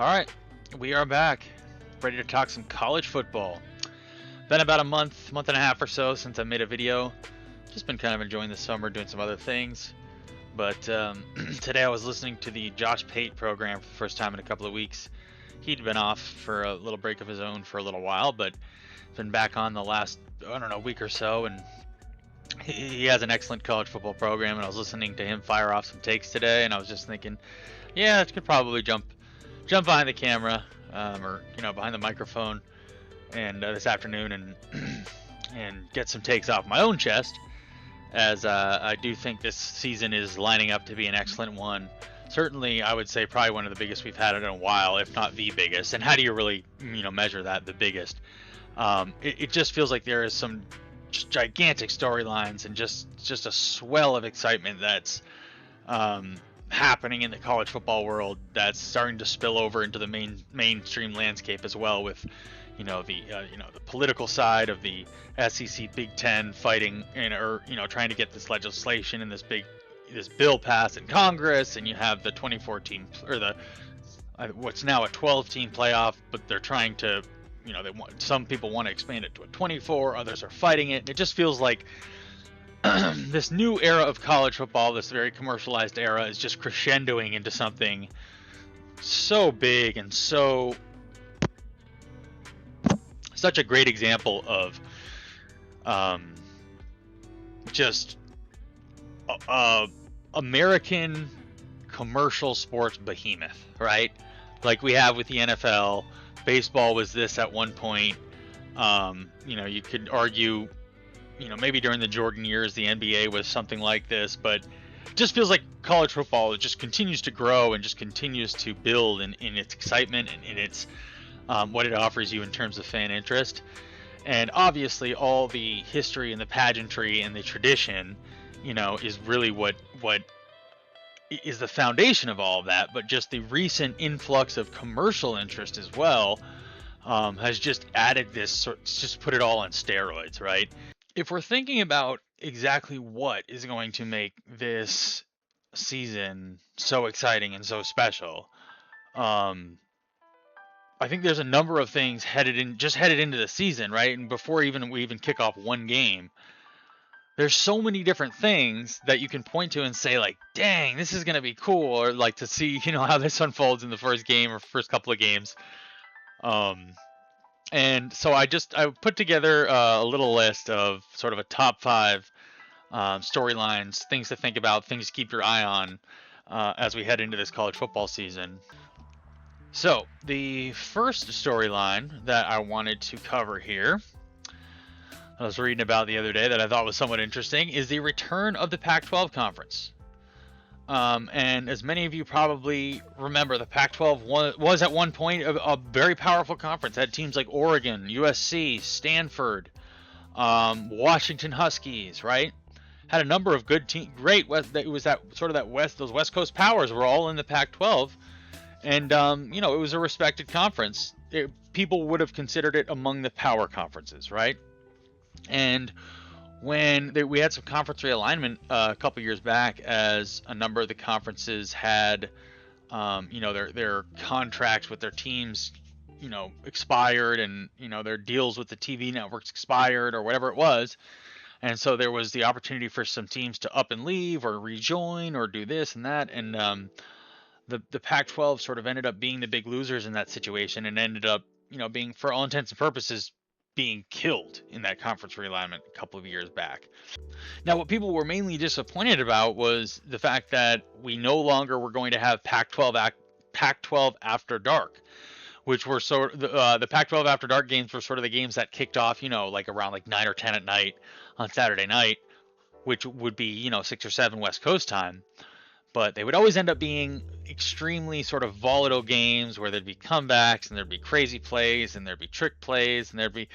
All right, we are back, ready to talk some college football. Been about a month and a half or so since I made a video. Just been kind of enjoying the summer, doing some other things. But today I was listening to the Josh Pate program for the first time in a couple of weeks. He'd been off for a little break of his own for a little while, but been back on the last, week or so, and he has an excellent college football program, and I was listening to him fire off some takes today, and I was just thinking, yeah, I could probably jump behind the camera, or behind the microphone, and this afternoon, and and get some takes off my own chest, as I do think this season is lining up to be an excellent one. Certainly, I would say probably one of the biggest we've had in a while, if not the biggest. And how do you really, measure that, the biggest? It just feels like there is some just gigantic storylines and just a swell of excitement that's happening in the college football world that's starting to spill over into the mainstream landscape as well, with the political side of the SEC Big Ten fighting trying to get this legislation and this bill passed in Congress, and you have the 2014 or the what's now a 12-team playoff, but they're trying to some people want to expand it to a 24, others are fighting it. It just feels like this new era of college football, this very commercialized era, is just crescendoing into something so big and such a great example of just American commercial sports behemoth, right? Like we have with the NFL. Baseball was this at one point. You could argue, maybe during the Jordan years, the NBA was something like this, but it just feels like college football, it just continues to grow and just continues to build in its excitement and in its what it offers you in terms of fan interest. And obviously all the history and the pageantry and the tradition, is really what is the foundation of all of that. But just the recent influx of commercial interest as well has just added this, just put it all on steroids, right? If we're thinking about exactly what is going to make this season so exciting and so special, I think there's a number of things headed into the season, right? And before we even kick off one game, there's so many different things that you can point to and say, like, dang, this is going to be cool, or like to see, how this unfolds in the first game or first couple of games. And so I put together a little list of sort of a top 5 storylines, things to think about, things to keep your eye on as we head into this college football season. So the first storyline that I wanted to cover here, I was reading about the other day that I thought was somewhat interesting, is the return of the Pac-12 conference. And as many of you probably remember, the Pac-12 was at one point a very powerful conference. It had teams like Oregon, USC, Stanford, Washington Huskies, right? Had a number of good teams. Great. It was those West Coast powers were all in the Pac-12. And, it was a respected conference. People would have considered it among the power conferences, right? And when we had some conference realignment a couple years back, as a number of the conferences had, their contracts with their teams, expired, and, their deals with the TV networks expired, or whatever it was. And so there was the opportunity for some teams to up and leave or rejoin or do this and that. And, the Pac-12 sort of ended up being the big losers in that situation, and ended up, being, for all intents and purposes, being killed in that conference realignment a couple of years back. Now, what people were mainly disappointed about was the fact that we no longer were going to have Pac-12 After Dark, which were the Pac-12 After Dark games were sort of the games that kicked off, like around like 9 or 10 at night on Saturday night, which would be, 6 or 7 West Coast time. But they would always end up being extremely sort of volatile games where there'd be comebacks and there'd be crazy plays and there'd be trick plays and there'd be,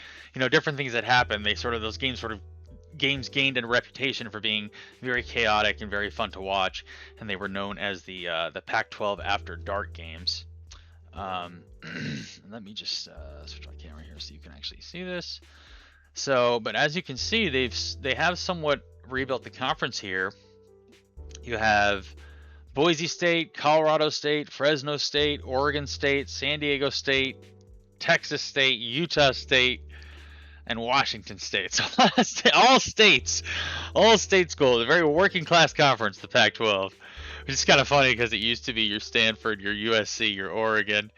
different things that happen. Those games gained a reputation for being very chaotic and very fun to watch, and they were known as the Pac-12 After Dark games. Let me just switch my camera here so you can actually see this. So, but as you can see, they have somewhat rebuilt the conference here. You have Boise State, Colorado State, Fresno State, Oregon State, San Diego State, Texas State, Utah State, and Washington State. So all states schools, a very working class conference, the Pac-12. Which is kind of funny because it used to be your Stanford, your USC, your Oregon.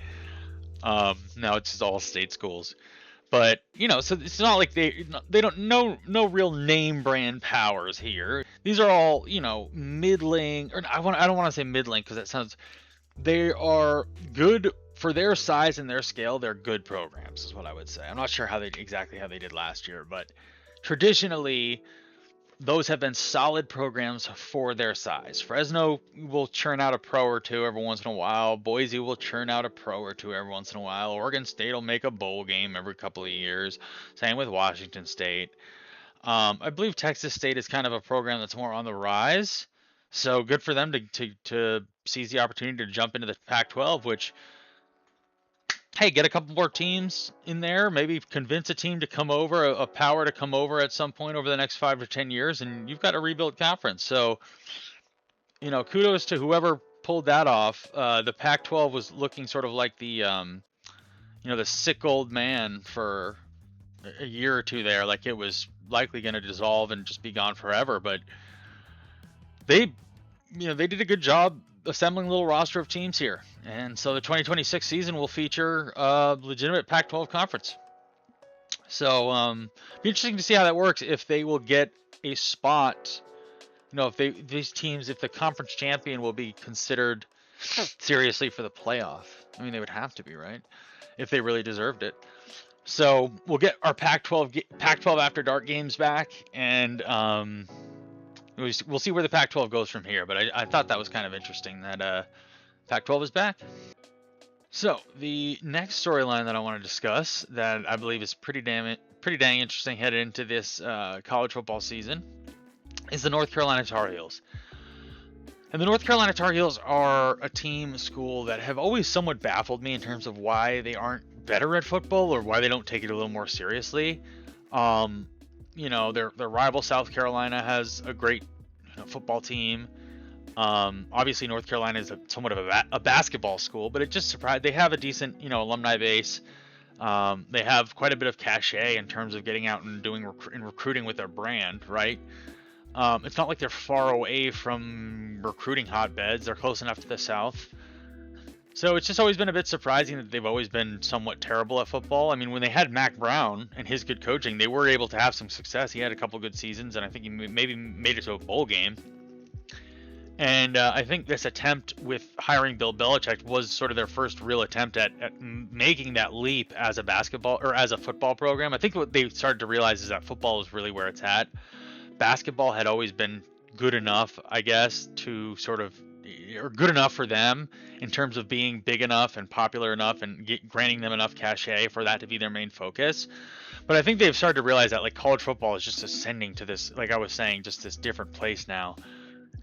Now it's just all state schools. But so it's not like they don't no real name brand powers here. These are all middling, or I don't want to say middling because that sounds. They are good for their size and their scale. They're good programs, is what I would say. I'm not sure how they did last year, but traditionally, those have been solid programs for their size. Fresno will churn out a pro or two every once in a while. Boise will churn out a pro or two every once in a while. Oregon State will make a bowl game every couple of years. Same with Washington State. I believe Texas State is kind of a program that's more on the rise. So good for them to seize the opportunity to jump into the Pac-12, which, hey, get a couple more teams in there, maybe convince a team to come over, a power to come over at some point over the next 5 to 10 years, and you've got a rebuilt conference. So, kudos to whoever pulled that off. The Pac-12 was looking sort of like the sick old man for a year or two there, like it was likely going to dissolve and just be gone forever. But they did a good job assembling a little roster of teams here. And so the 2026 season will feature a legitimate Pac-12 conference. So be interesting to see how that works, if they will get a spot, if the conference champion will be considered seriously for the playoff. I mean, they would have to be, right? If they really deserved it. So we'll get our Pac-12 After Dark games back, and we'll see where the Pac-12 goes from here. But I thought that was kind of interesting that Pac-12 is back. So the next storyline that I want to discuss, that I believe is pretty dang interesting headed into this college football season, is the North Carolina Tar Heels. And the North Carolina Tar Heels are a school that have always somewhat baffled me in terms of why they aren't better at football, or why they don't take it a little more seriously. Their rival South Carolina has a great football team. Obviously North Carolina is somewhat of a basketball school, but it just surprised. They have a decent alumni base. They have quite a bit of cachet in terms of getting out and doing recruiting with their brand, right? It's not like they're far away from recruiting hotbeds. They're close enough to the South. So it's just always been a bit surprising that they've always been somewhat terrible at football. I mean, when they had Mac Brown and his good coaching, they were able to have some success. He had a couple good seasons, and I think he maybe made it to a bowl game. And I think this attempt with hiring Bill Belichick was sort of their first real attempt at making that leap as a basketball or as a football program. I think what they started to realize is that football is really where it's at. Basketball had always been good enough, I guess, to sort of, or good enough for them in terms of being big enough and popular enough and granting them enough cachet for that to be their main focus. But I think they've started to realize that college football is just ascending to this, like I was saying, just this different place now.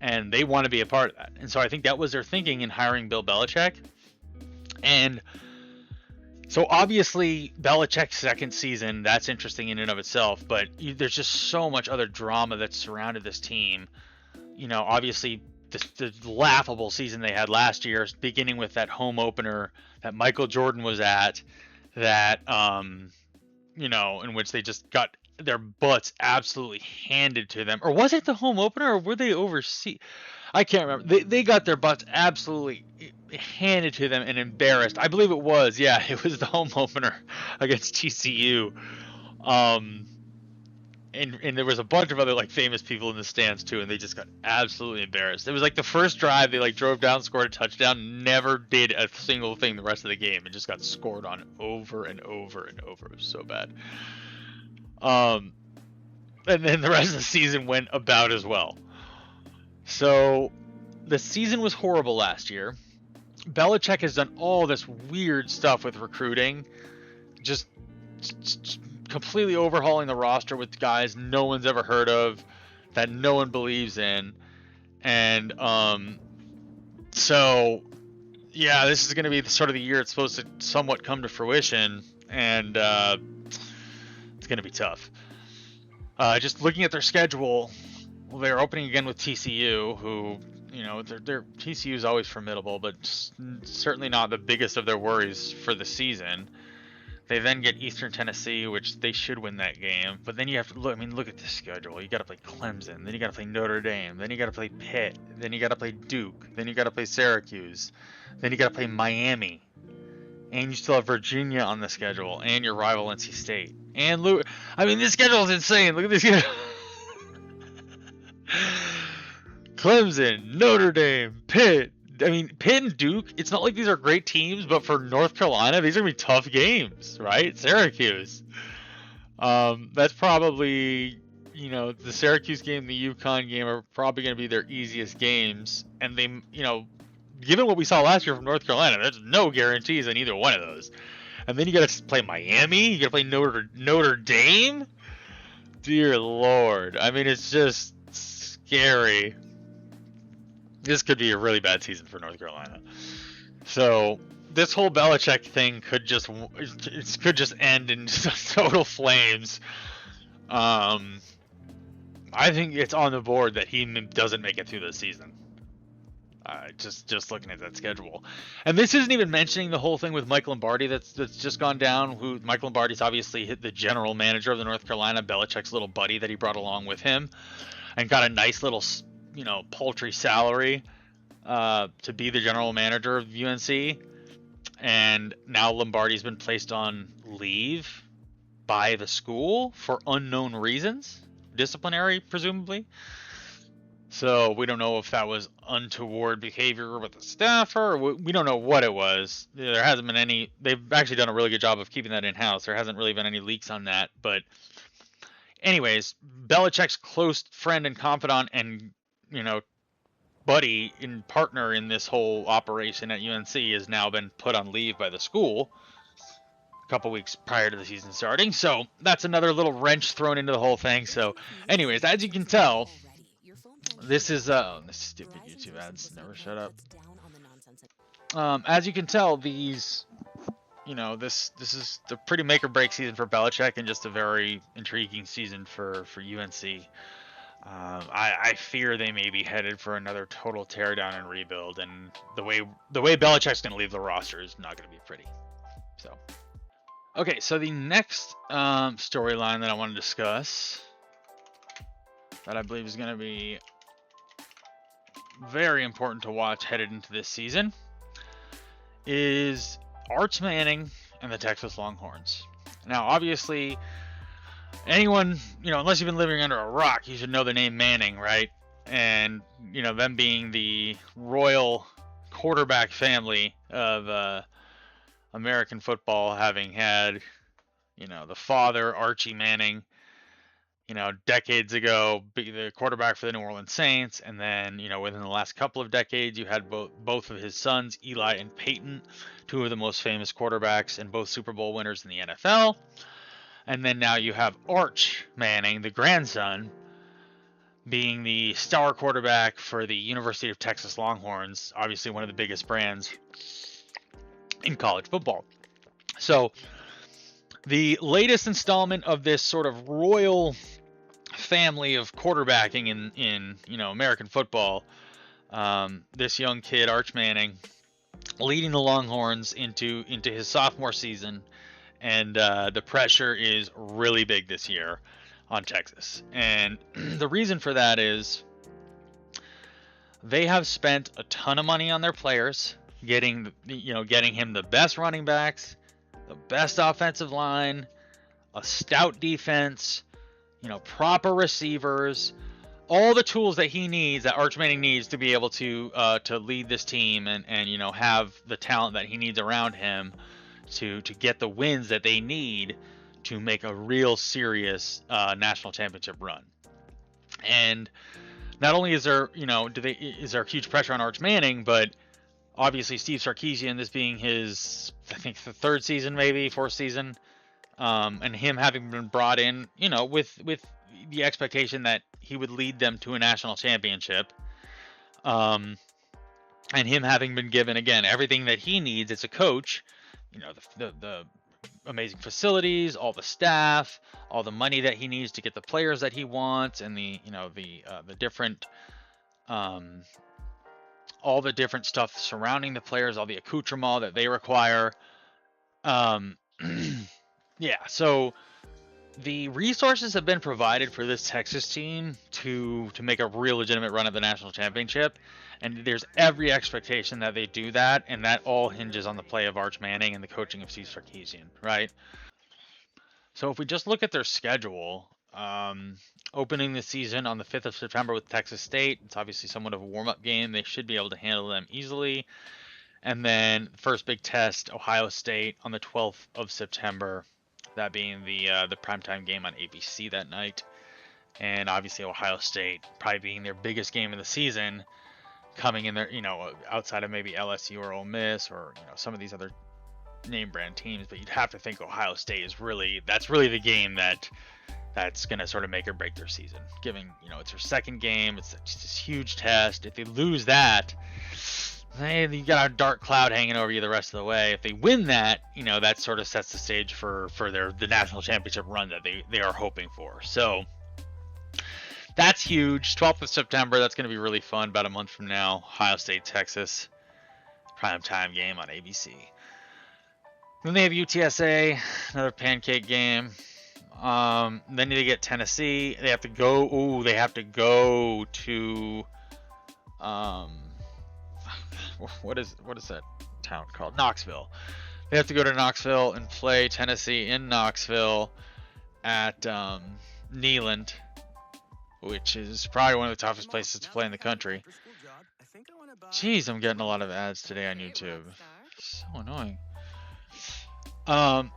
And they want to be a part of that. And so I think that was their thinking in hiring Bill Belichick. And so obviously Belichick's second season, that's interesting in and of itself, but there's just so much other drama that surrounded this team. Obviously the laughable season they had last year, beginning with that home opener that Michael Jordan was at, that, in which they just got their butts absolutely handed to them. Or was it the home opener, or were they overseas? I can't remember. They got their butts absolutely handed to them and embarrassed. I believe it was. Yeah, it was the home opener against TCU. And there was a bunch of other famous people in the stands too, and they just got absolutely embarrassed. It was the first drive they drove down, scored a touchdown, never did a single thing the rest of the game, and just got scored on over and over and over. It was so bad. And then the rest of the season went about as well. So the season was horrible last year. Belichick has done all this weird stuff with recruiting, just completely overhauling the roster with guys no one's ever heard of, that no one believes in. And so yeah, this is going to be sort of the year it's supposed to somewhat come to fruition, and it's going to be tough. Just looking at their schedule, they're opening again with TCU, who TCU is always formidable, but certainly not the biggest of their worries for the season. They then get Eastern Tennessee, which they should win that game. But then you have to look. I mean, look at the schedule. You got to play Clemson. Then you got to play Notre Dame. Then you got to play Pitt. Then you got to play Duke. Then you got to play Syracuse. Then you got to play Miami. And you still have Virginia on the schedule, and your rival NC State. And I mean, this schedule is insane. Look at this schedule. Clemson, Notre Dame, Pitt. I mean, Pitt and Duke, it's not like these are great teams, but for North Carolina, these are going to be tough games, right? Syracuse. That's probably, the Syracuse game, the UConn game are probably going to be their easiest games. And they, given what we saw last year from North Carolina, there's no guarantees on either one of those. And then you got to play Miami. You got to play Notre Dame. Dear Lord. I mean, it's just scary. This could be a really bad season for North Carolina. So this whole Belichick thing could just end in total flames. I think it's on the board that he doesn't make it through the season. Just looking at that schedule, and this isn't even mentioning the whole thing with Mike Lombardi that's just gone down. Who Mike Lombardi's obviously the general manager of the North Carolina, Belichick's little buddy that he brought along with him, and got a nice little paltry salary to be the general manager of UNC. And now Lombardi's been placed on leave by the school for unknown reasons, disciplinary presumably. So we don't know if that was untoward behavior with the staffer. We don't know what it was. There hasn't been any. They've actually done a really good job of keeping that in-house. There hasn't really been any leaks on that. But anyways, Belichick's close friend and confidant and buddy and partner in this whole operation at UNC has now been put on leave by the school a couple weeks prior to the season starting. So that's another little wrench thrown into the whole thing. So anyways, as you can tell, this is this stupid YouTube ads never shut up. As you can tell, these this is the pretty make or break season for Belichick, and just a very intriguing season for UNC. I fear they may be headed for another total teardown and rebuild, and the way Belichick's going to leave the roster is not going to be pretty. So, okay, so the next storyline that I want to discuss, that I believe is going to be very important to watch headed into this season, is Arch Manning and the Texas Longhorns. Now, obviously, anyone, unless you've been living under a rock, you should know the name Manning, right? And, them being the royal quarterback family of American football, having had, the father, Archie Manning, decades ago, be the quarterback for the New Orleans Saints. And then, within the last couple of decades, you had both of his sons, Eli and Peyton, two of the most famous quarterbacks and both Super Bowl winners in the NFL. And then now you have Arch Manning, the grandson, being the star quarterback for the University of Texas Longhorns, obviously one of the biggest brands in college football. So the latest installment of this sort of royal family of quarterbacking in American football, this young kid, Arch Manning, leading the Longhorns into his sophomore season. And the pressure is really big this year on Texas. And the reason for that is they have spent a ton of money on their players, getting him the best running backs, the best offensive line, a stout defense, proper receivers, all the tools that he needs, that Arch Manning needs to be able to lead this team and have the talent that he needs around him to get the wins that they need to make a real serious national championship run. And not only is there huge pressure on Arch Manning, but obviously Steve Sarkisian, this being his, I think, the third season, maybe fourth season, and him having been brought in, with the expectation that he would lead them to a national championship, and him having been given, again, everything that he needs as a coach, the amazing facilities, all the staff, all the money that he needs to get the players that he wants, and the different all the different stuff surrounding the players, all the accoutrement that they require. Um, yeah, so the resources have been provided for this Texas team to make a real legitimate run at the national championship, and there's every expectation that they do that, and that all hinges on the play of Arch Manning and the coaching of Steve Sarkisian, right? So if we just look at their schedule, opening the season on the 5th of September with Texas State, it's obviously somewhat of a warm-up game. They should be able to handle them easily. And then first big test, Ohio State on the 12th of September, that being the primetime game on ABC that night. And obviously Ohio State probably being their biggest game of the season, coming in there, outside of maybe LSU or Ole Miss or some of these other name brand teams, but you'd have to think Ohio State is really the game that's going to sort of make or break their season. Given it's their second game, it's just this huge test. If they lose that, you got a dark cloud hanging over you the rest of the way. If they win that, that sort of sets the stage for the national championship run that they are hoping for. So that's huge. 12th of September, that's going to be really fun. About a month from now, Ohio State, Texas, primetime game on ABC. Then they have UTSA, another pancake game. Then they get Tennessee. They have to go. They have to go to. What is that town called? Knoxville. They have to go to Knoxville and play Tennessee in Knoxville at Neyland, which is probably one of the toughest places to play in the country. Jeez, I'm getting a lot of ads today on YouTube. So annoying.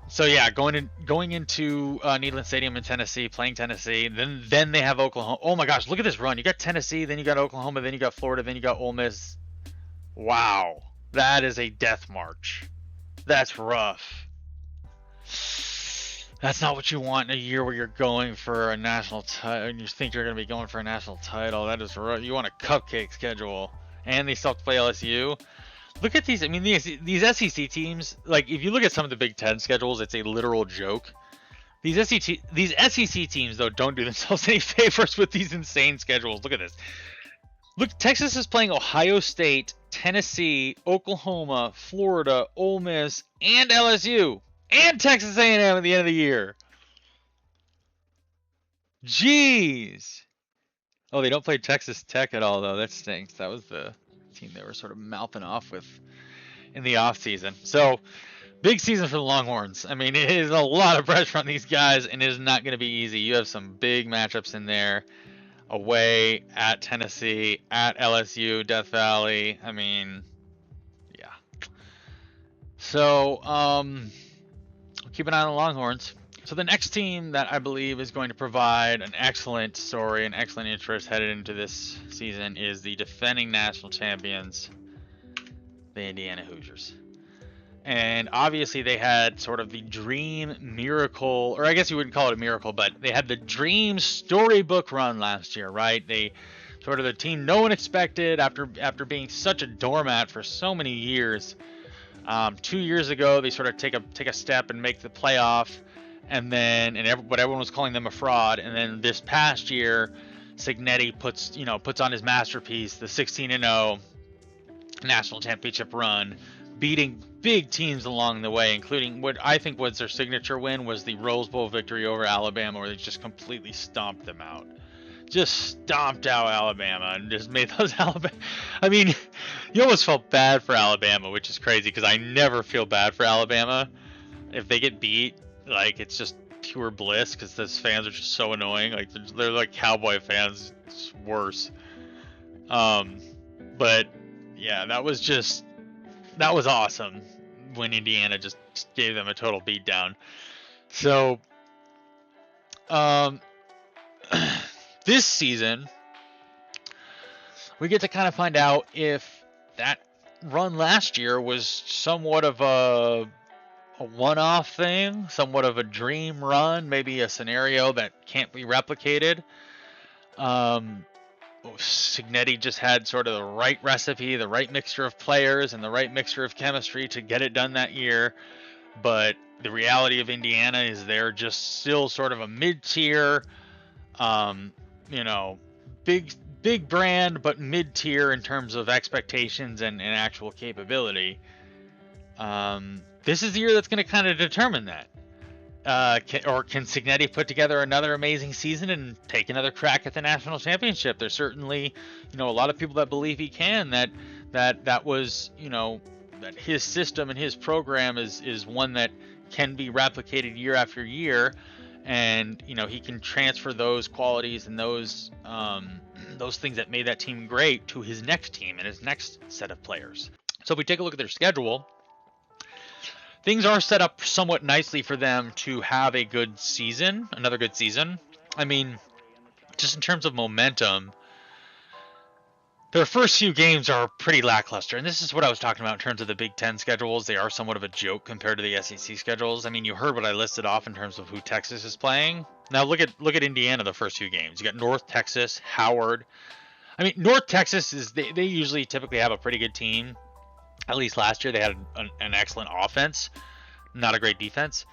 So yeah, going into Neyland Stadium in Tennessee, playing Tennessee. Then they have Oklahoma. Oh my gosh, look at this run. You got Tennessee, then you got Oklahoma, then you got Florida, then you got Ole Miss. Wow, that is a death march. That's rough. That's not what you want in a year where you're going for a national title, and you think you're going to be going for a national title. That is rough. You want a cupcake schedule, and they still have to play LSU. Look at these. I mean, these SEC teams. Like, if you look at some of the Big Ten schedules, it's a literal joke. These SEC teams, though, don't do themselves any favors with these insane schedules. Look at this. Look, Texas is playing Ohio State, Tennessee, Oklahoma, Florida, Ole Miss, and LSU, and Texas A&M at the end of the year. Jeez. Oh, they don't play Texas Tech at all, though. That stinks. That was the team they were sort of mouthing off with in the offseason. So, big season for the Longhorns. I mean, it is a lot of pressure on these guys, and it is not going to be easy. You have some big matchups in there. Away, at Tennessee, at LSU, Death Valley. I mean, yeah. So, keep an eye on the Longhorns. So the next team that I believe is going to provide an excellent story, an excellent interest headed into this season is the defending national champions, the Indiana Hoosiers. And obviously they had sort of the dream miracle, or I guess you wouldn't call it a miracle, but they had the dream storybook run last year, right? They sort of the team no one expected after being such a doormat for so many years. 2 years ago, they sort of take a step and make the playoff, and then but everyone was calling them a fraud. And then this past year, Cignetti puts on his masterpiece, the 16-0 national championship run, beating big teams along the way, including what I think was their signature win was the Rose Bowl victory over Alabama, where they just completely stomped them out. Just stomped out Alabama and just made those Alabama. I mean, you almost felt bad for Alabama, which is crazy because I never feel bad for Alabama. If they get beat, like, it's just pure bliss because those fans are just so annoying. Like, they're like Cowboy fans. It's worse. But yeah, that was awesome when Indiana just gave them a total beatdown. So, this season, we get to kind of find out if that run last year was somewhat of a one-off thing, somewhat of a dream run, maybe a scenario that can't be replicated. Cignetti just had sort of the right recipe, the right mixture of players, and the right mixture of chemistry to get it done that year. But the reality of Indiana is they're just still sort of a mid-tier, big big brand, but mid-tier in terms of expectations and actual capability. This is the year that's going to kind of determine that. Can Cignetti put together another amazing season and take another crack at the national championship? There's certainly, a lot of people that believe he can. That was, that his system and his program is one that can be replicated year after year, and he can transfer those qualities and those things that made that team great to his next team and his next set of players. So if we take a look at their schedule, things are set up somewhat nicely for them to have a good season, another good season. I mean, just in terms of momentum, their first few games are pretty lackluster. And this is what I was talking about in terms of the Big Ten schedules. They are somewhat of a joke compared to the SEC schedules. I mean, you heard what I listed off in terms of who Texas is playing. Now look at Indiana the first few games. You got North Texas, Howard. I mean, North Texas they usually typically have a pretty good team. At least last year they had an excellent offense, not a great defense,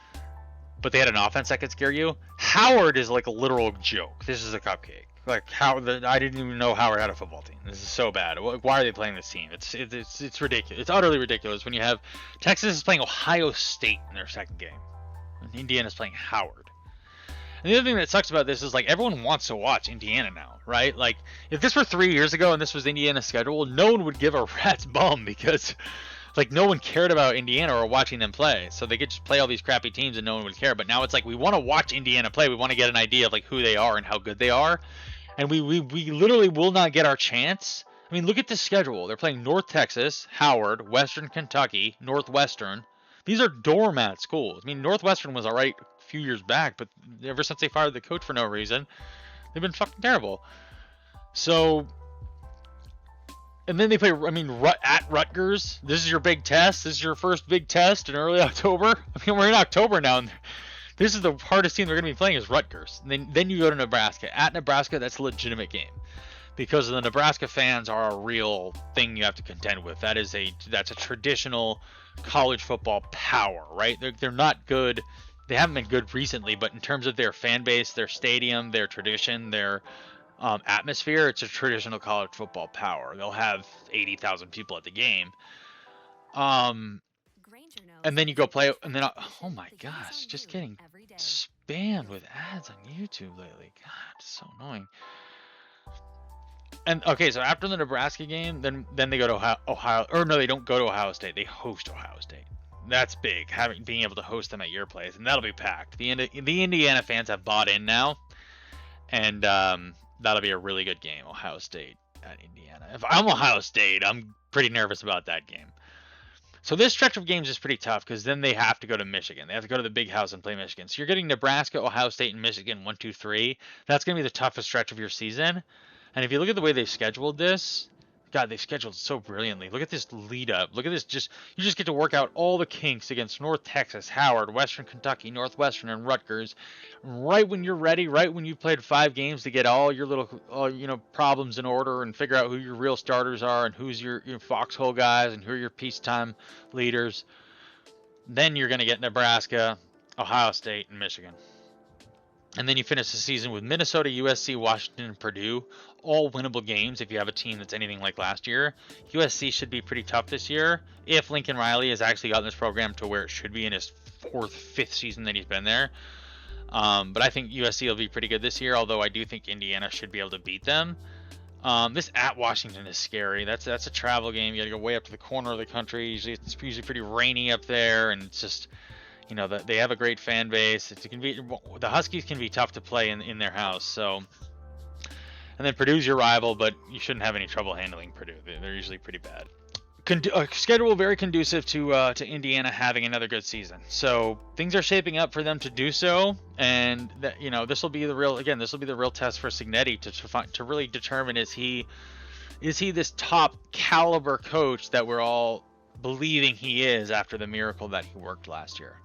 but they had an offense that could scare you. Howard is like a literal joke. This is a cupcake. Like I didn't even know Howard had a football team. This is so bad. Why are they playing this team? It's ridiculous. It's utterly ridiculous when you have Texas is playing Ohio State in their second game, and Indiana's playing Howard. And the other thing that sucks about this is like everyone wants to watch Indiana now, right? Like if this were 3 years ago and this was Indiana's schedule, no one would give a rat's bum because like no one cared about Indiana or watching them play. So they could just play all these crappy teams and no one would care. But now it's like we want to watch Indiana play. We want to get an idea of like who they are and how good they are. And we literally will not get our chance. I mean, look at the schedule. They're playing North Texas, Howard, Western Kentucky, Northwestern. These are doormat schools. I mean, Northwestern was all right a few years back, but ever since they fired the coach for no reason, they've been fucking terrible. So, and then they play, I mean, at Rutgers. This is your big test. This is your first big test in early October. I mean, we're in October now, and this is the hardest team they're going to be playing is Rutgers. And then you go to Nebraska. At Nebraska, that's a legitimate game because the Nebraska fans are a real thing you have to contend with. That's a traditional college football power, right? They're not good. They haven't been good recently, but in terms of their fan base, their stadium, their tradition, their atmosphere, it's a traditional college football power. They'll have 80,000 people at the game. And then you go play, and then, oh my gosh, just getting spammed with ads on YouTube lately. God, it's so annoying. And, okay, so after the Nebraska game, then they go to Ohio, or no, they don't go to Ohio State. They host Ohio State. That's big, being able to host them at your place, and that'll be packed. The Indiana fans have bought in now, and that'll be a really good game, Ohio State at Indiana. If I'm Ohio State, I'm pretty nervous about that game. So this stretch of games is pretty tough because then they have to go to Michigan. They have to go to the Big House and play Michigan. So you're getting Nebraska, Ohio State, and Michigan 1, 2, 3. That's going to be the toughest stretch of your season. And if you look at the way they've scheduled this, God, they've scheduled so brilliantly. Look at this lead up. Look at this. You just get to work out all the kinks against North Texas, Howard, Western Kentucky, Northwestern, and Rutgers. Right when you're ready, right when you've played 5 games to get all your little, problems in order and figure out who your real starters are and who's your foxhole guys and who are your peacetime leaders. Then you're going to get Nebraska, Ohio State, and Michigan. And then you finish the season with Minnesota, USC, Washington, and Purdue, all winnable games if you have a team that's anything like last year. USC should be pretty tough this year if Lincoln Riley has actually gotten this program to where it should be in his 4th, 5th season that he's been there. But I think USC will be pretty good this year, although I do think Indiana should be able to beat them. This at Washington is scary. That's a travel game. You got to go way up to the corner of the country. It's usually pretty rainy up there, and it's just... they have a great fan base. The Huskies can be tough to play in their house. So, and then Purdue's your rival, but you shouldn't have any trouble handling Purdue. They're usually pretty bad. Schedule very conducive to Indiana having another good season. So things are shaping up for them to do so, and that this will be the real test for Cignetti to really determine is he this top caliber coach that we're all believing he is after the miracle that he worked last year.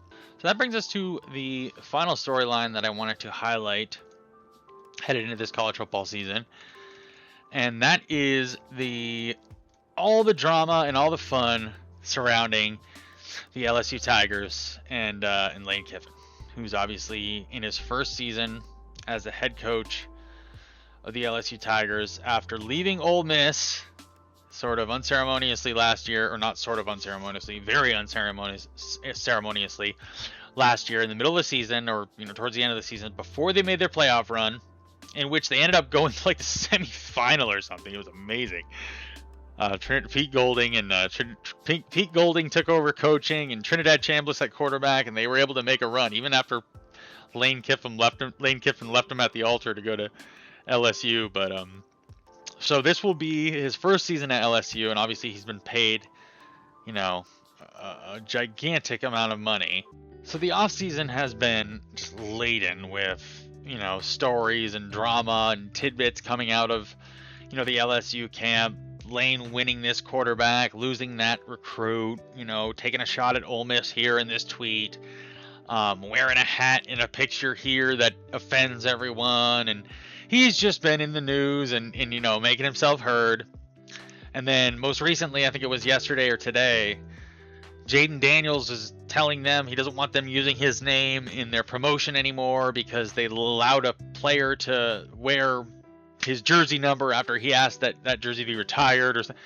So that brings us to the final storyline that I wanted to highlight headed into this college football season. And that is all the drama and all the fun surrounding the LSU Tigers and Lane Kiffin, who's obviously in his first season as the head coach of the LSU Tigers after leaving Ole Miss sort of unceremoniously last year, or not sort of unceremoniously, very unceremoniously last year in the middle of the season, or towards the end of the season, before they made their playoff run, in which they ended up going to like the semifinal or something. It was amazing. Pete Golding took over coaching, and Trinidad Chambliss at quarterback, and they were able to make a run even after Lane Kiffin left him at the altar to go to LSU. But so this will be his first season at LSU, and obviously he's been paid, a gigantic amount of money. So the offseason has been just laden with, stories and drama and tidbits coming out of, the LSU camp. Lane winning this quarterback, losing that recruit, taking a shot at Ole Miss here in this tweet, wearing a hat in a picture here that offends everyone, and he's just been in the news and making himself heard. And then most recently, I think it was yesterday or today, Jaden Daniels is telling them he doesn't want them using his name in their promotion anymore because they allowed a player to wear his jersey number after he asked that jersey be retired or something.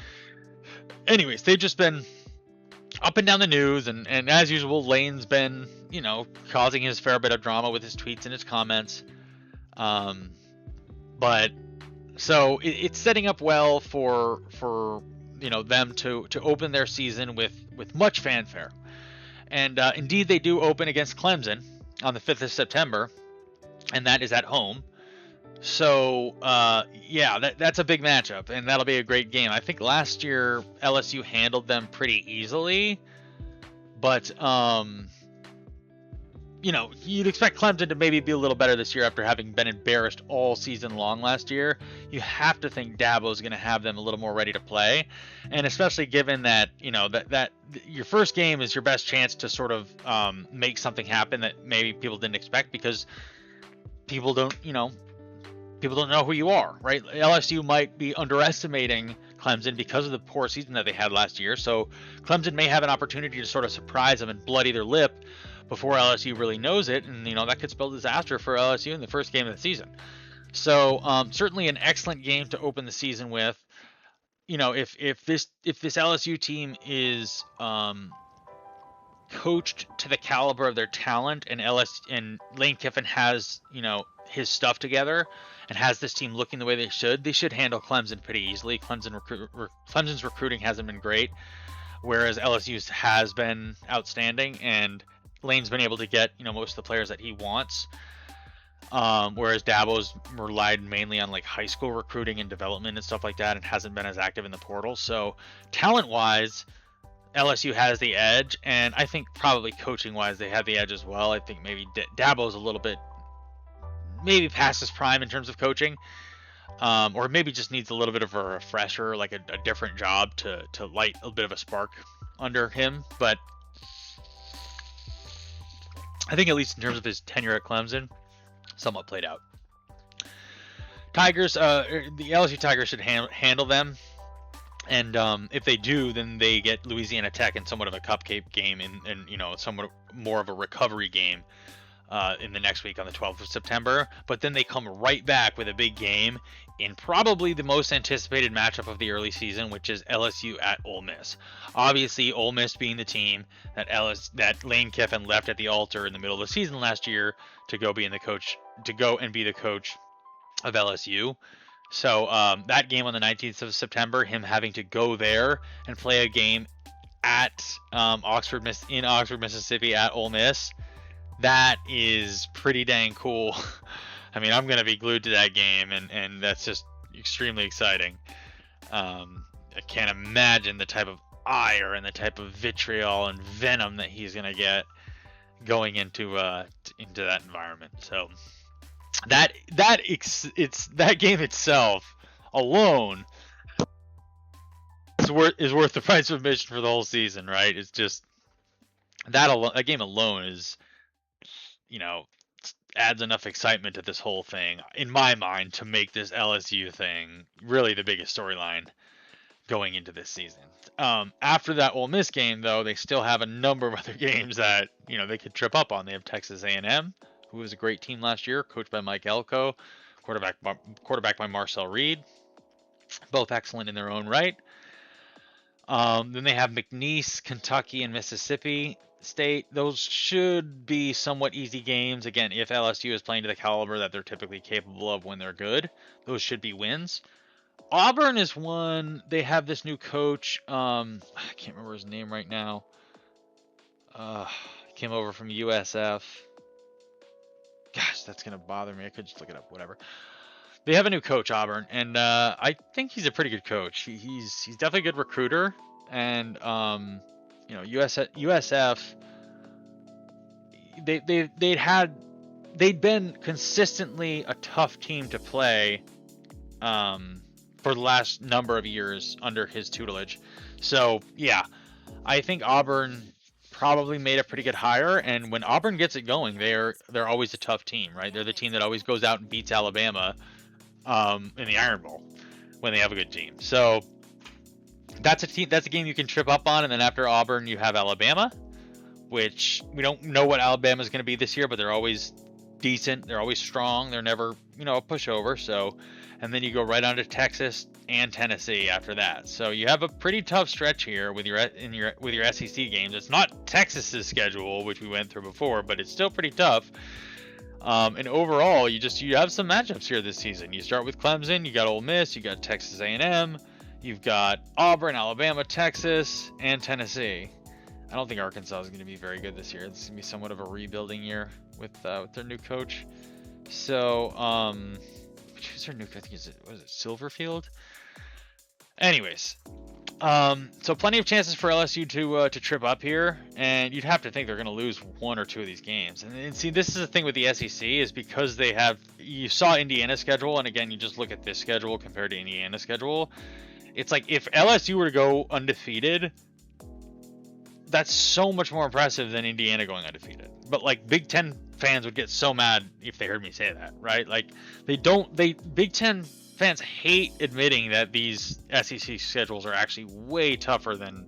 Anyways, they've just been up and down the news, and as usual, Lane's been, causing his fair bit of drama with his tweets and his comments. But so it's setting up well for them to open their season with much fanfare. And indeed, they do open against Clemson on the 5th of September, and that is at home. So, that's a big matchup, and that'll be a great game. I think last year LSU handled them pretty easily, but, you'd expect Clemson to maybe be a little better this year after having been embarrassed all season long last year. You have to think Dabo's going to have them a little more ready to play, and especially given that, that your first game is your best chance to sort of make something happen that maybe people didn't expect, because people don't know who you are, right? LSU might be underestimating Clemson because of the poor season that they had last year. So Clemson may have an opportunity to sort of surprise them and bloody their lip before LSU really knows it. And, that could spell disaster for LSU in the first game of the season. So certainly an excellent game to open the season with. If this LSU team is coached to the caliber of their talent, and Lane Kiffin has, his stuff together and has this team looking the way they should handle Clemson pretty easily. Clemson's recruiting hasn't been great, whereas LSU's has been outstanding, and Lane's been able to get, most of the players that he wants. Whereas Dabo's relied mainly on like high school recruiting and development and stuff like that, and hasn't been as active in the portal. So talent-wise, LSU has the edge, and I think probably coaching-wise they have the edge as well. I think maybe Dabo's a little bit maybe past his prime in terms of coaching, or maybe just needs a little bit of a refresher, like a different job to light a bit of a spark under him. But I think at least in terms of his tenure at Clemson, somewhat played out. Tigers, the LSU Tigers should handle them. And if they do, then they get Louisiana Tech in somewhat of a cupcake game, and somewhat more of a recovery game in the next week on the 12th of September. But then they come right back with a big game in probably the most anticipated matchup of the early season, which is LSU at Ole Miss. Obviously, Ole Miss being the team that Lane Kiffin left at the altar in the middle of the season last year to go and be the coach of LSU. So that game on the 19th of September, him having to go there and play a game at Oxford, Mississippi at Ole Miss, that is pretty dang cool. I mean, I'm going to be glued to that game, and that's just extremely exciting. I can't imagine the type of ire and the type of vitriol and venom that he's going to get going into that environment. So that game itself alone is worth the price of admission for the whole season, right? It's just that game alone is, adds enough excitement to this whole thing, in my mind, to make this LSU thing really the biggest storyline going into this season. After that Ole Miss game, though, they still have a number of other games that they could trip up on. They have Texas A&M, who was a great team last year, coached by Mike Elko, quarterback by Marcel Reed, both excellent in their own right. Then they have McNeese, Kentucky, and Mississippi State. Those should be somewhat easy games. Again, if LSU is playing to the caliber that they're typically capable of when they're good, those should be wins. Auburn is one. They have this new coach. I can't remember his name right now. Came over from USF. Gosh, that's gonna bother me. I could just look it up. Whatever. They have a new coach, Auburn, and I think he's a pretty good coach. He's definitely a good recruiter, and USF they'd been consistently a tough team to play for the last number of years under his tutelage. So yeah, I think Auburn probably made a pretty good hire, and when Auburn gets it going, they're always a tough team, right? They're the team that always goes out and beats Alabama in the Iron Bowl when they have a good team. So that's a game you can trip up on. And then after Auburn, you have Alabama, which we don't know what Alabama is going to be this year, but they're always decent. They're always strong. They're never, a pushover. So, and then you go right on to Texas and Tennessee after that. So you have a pretty tough stretch here with your SEC games. It's not Texas's schedule, which we went through before, but it's still pretty tough. And overall, you have some matchups here this season. You start with Clemson, you got Ole Miss, you got Texas A&M, you've got Auburn, Alabama, Texas, and Tennessee. I don't think Arkansas is going to be very good this year. It's going to be somewhat of a rebuilding year with their new coach. So, who's their new coach? I think was it Silverfield? Anyways, so plenty of chances for LSU to trip up here, and you'd have to think they're going to lose one or two of these games. And see, this is the thing with the SEC is because you saw Indiana's schedule, and again, you just look at this schedule compared to Indiana's schedule. It's like if LSU were to go undefeated, that's so much more impressive than Indiana going undefeated. But like Big Ten fans would get so mad if they heard me say that, right? Like Big Ten fans hate admitting that these SEC schedules are actually way tougher than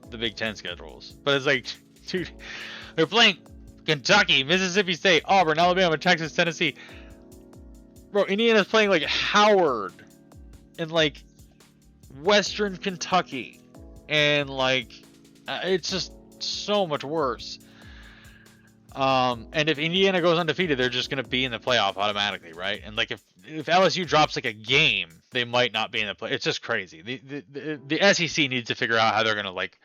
the Big Ten schedules. But it's like, dude, they're playing Kentucky, Mississippi State, Auburn, Alabama, Texas, Tennessee. Bro, Indiana's playing like Howard and like Western Kentucky. And like, it's just so much worse. And if Indiana goes undefeated, they're just going to be in the playoff automatically, right? And like if LSU drops like a game, they might not be in the play. It's just crazy. The SEC needs to figure out how they're going to like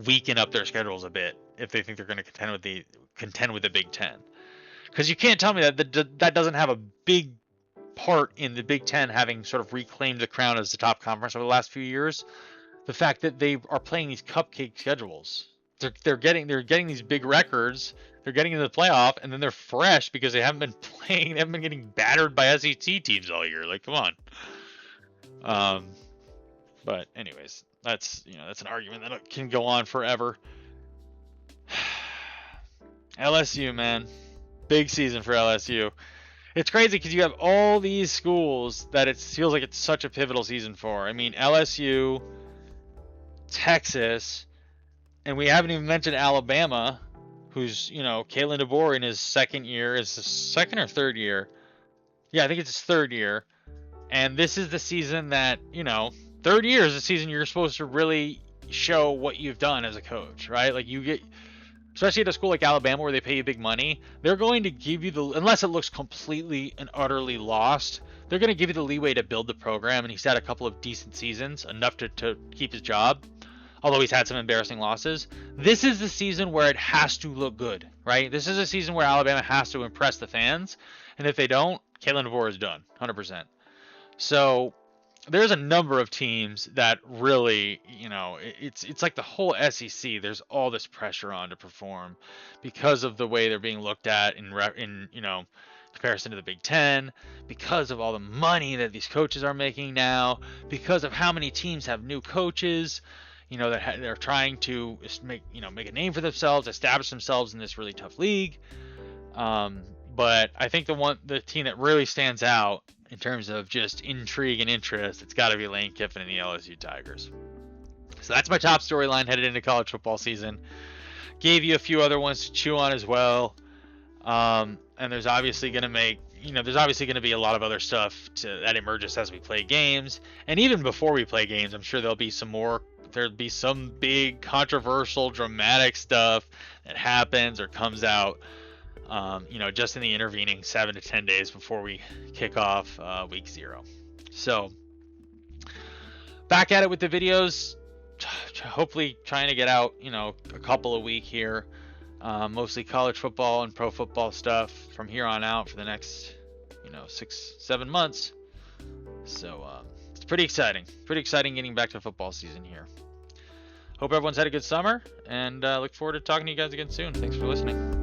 weaken up their schedules a bit if they think they're going to contend with the Big Ten. Because you can't tell me that doesn't have a big part in the Big Ten having sort of reclaimed the crown as the top conference over the last few years. The fact that they are playing these cupcake schedules. They're getting these big records. They're getting into the playoff, and then they're fresh because they haven't been playing. They haven't been getting battered by SEC teams all year. Like, come on. But anyways, that's an argument that can go on forever. LSU, man, big season for LSU. It's crazy because you have all these schools that it feels like it's such a pivotal season for. I mean, LSU, Texas, and we haven't even mentioned Alabama, who's, Kalen DeBoer in his second year. Is his second or third year? Yeah, I think it's his third year. And this is the season that, third year is the season you're supposed to really show what you've done as a coach, right? Like you get, especially at a school like Alabama where they pay you big money, they're going to give you unless it looks completely and utterly lost, they're going to give you the leeway to build the program. And he's had a couple of decent seasons, enough to keep his job. Although he's had some embarrassing losses. This is the season where it has to look good, right? This is a season where Alabama has to impress the fans. And if they don't, Kalen DeBoer is done, 100%. So there's a number of teams that really, it's like the whole SEC. There's all this pressure on to perform because of the way they're being looked at in comparison to the Big Ten, because of all the money that these coaches are making now, because of how many teams have new coaches. That they're trying to make a name for themselves, establish themselves in this really tough league. But I think the team that really stands out in terms of just intrigue and interest, it's got to be Lane Kiffin and the LSU Tigers. So that's my top storyline headed into college football season. Gave you a few other ones to chew on as well. And there's obviously going to make, there's obviously going to be a lot of other stuff that emerges as we play games, and even before we play games, I'm sure there'll be some big controversial, dramatic stuff that happens or comes out, just in the intervening 7 to 10 days before we kick off week 0. So back at it with the videos, hopefully trying to get out, a couple a week here. Mostly college football and pro football stuff from here on out for the next 6-7 months. So it's pretty exciting getting back to football season here. Hope everyone's had a good summer, and look forward to talking to you guys again soon. Thanks for listening.